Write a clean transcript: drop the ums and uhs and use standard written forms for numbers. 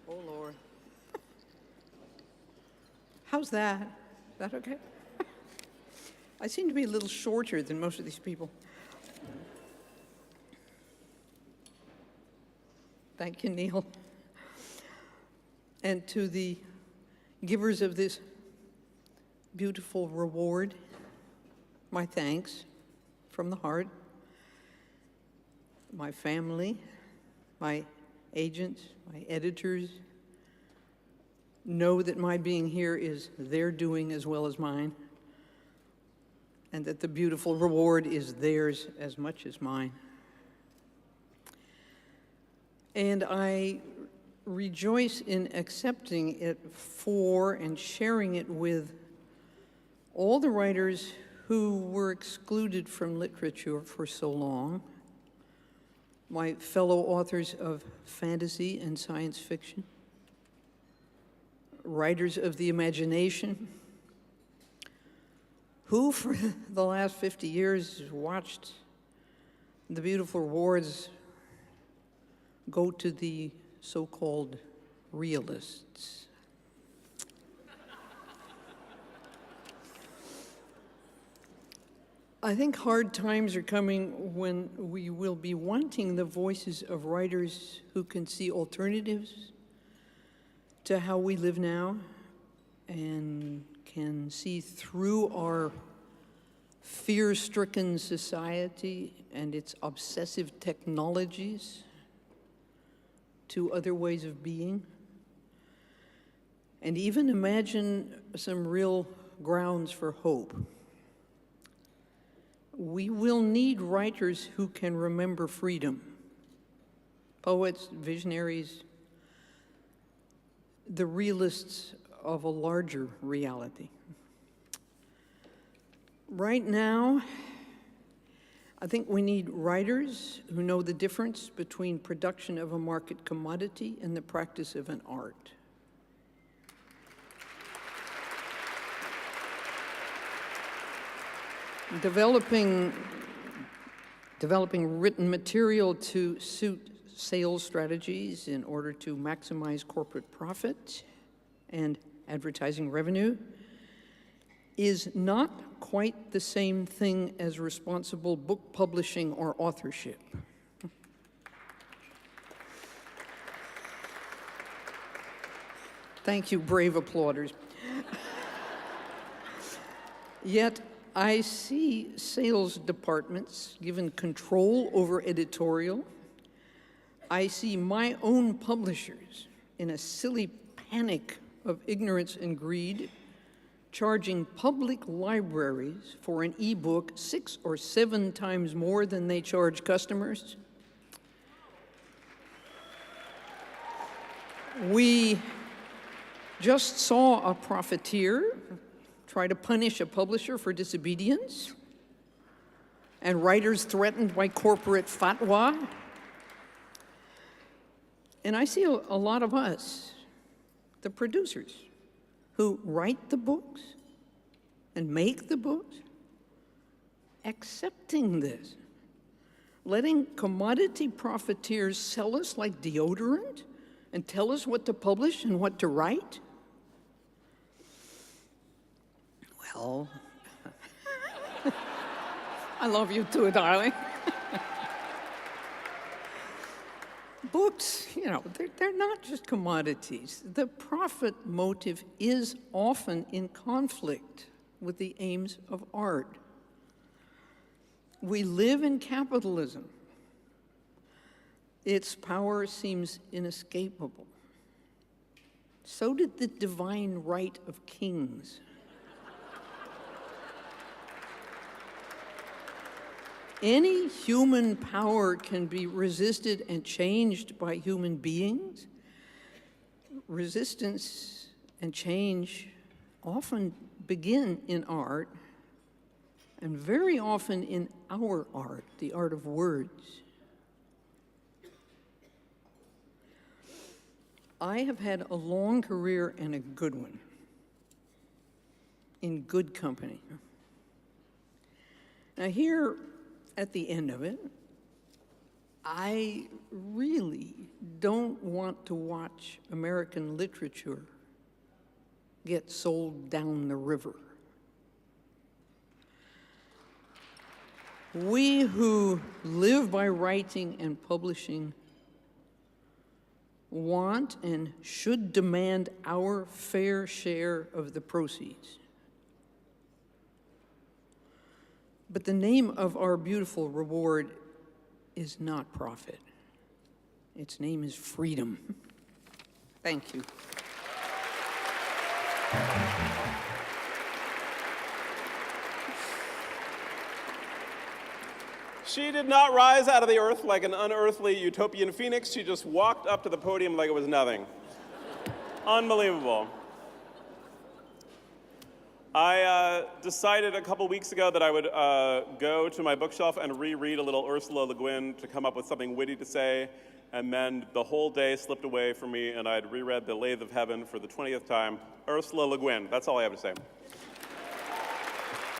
Oh, Lord. How's that? Is that okay? I seem to be a little shorter than most of these people. Thank you, Neil. And to the givers of this beautiful reward, my thanks from the heart. My family, my agents, my editors know that my being here is their doing as well as mine, and that the beautiful reward is theirs as much as mine. And I rejoice in accepting it for and sharing it with all the writers who were excluded from literature for so long, my fellow authors of fantasy and science fiction, writers of the imagination, who for the last 50 years watched the beautiful rewards go to the so-called realists. I think hard times are coming when we will be wanting the voices of writers who can see alternatives to how we live now and can see through our fear-stricken society and its obsessive technologies to other ways of being, and even imagine some real grounds for hope. We will need writers who can remember freedom, poets, visionaries, the realists of a larger reality. Right now, I think we need writers who know the difference between production of a market commodity and the practice of an art. Developing written material to suit sales strategies in order to maximize corporate profit and advertising revenue is not quite the same thing as responsible book publishing or authorship. Thank you, brave applauders. Yet, I see sales departments given control over editorial. I see my own publishers in a silly panic of ignorance and greed charging public libraries for an e-book 6 or 7 times more than they charge customers. We just saw a profiteer try to punish a publisher for disobedience, and writers threatened by corporate fatwa. And I see a lot of us, the producers, who write the books and make the books, accepting this, letting commodity profiteers sell us like deodorant and tell us what to publish and what to write. Well, I love you too, darling. Books, you know, they're not just commodities. The profit motive is often in conflict with the aims of art. We live in capitalism. Its power seems inescapable. So did the divine right of kings. Any human power can be resisted and changed by human beings. Resistance and change often begin in art, and very often in our art, the art of words. I have had a long career and a good one, in good company. Now here, at the end of it, I really don't want to watch American literature get sold down the river. We who live by writing and publishing want and should demand our fair share of the proceeds. But the name of our beautiful reward is not profit. Its name is freedom. Thank you. She did not rise out of the earth like an unearthly utopian phoenix. She just walked up to the podium like it was nothing. Unbelievable. I decided a couple weeks ago that I would go to my bookshelf and reread a little Ursula Le Guin to come up with something witty to say, and then the whole day slipped away from me, and I'd reread The Lathe of Heaven for the 20th time. Ursula Le Guin, that's all I have to say.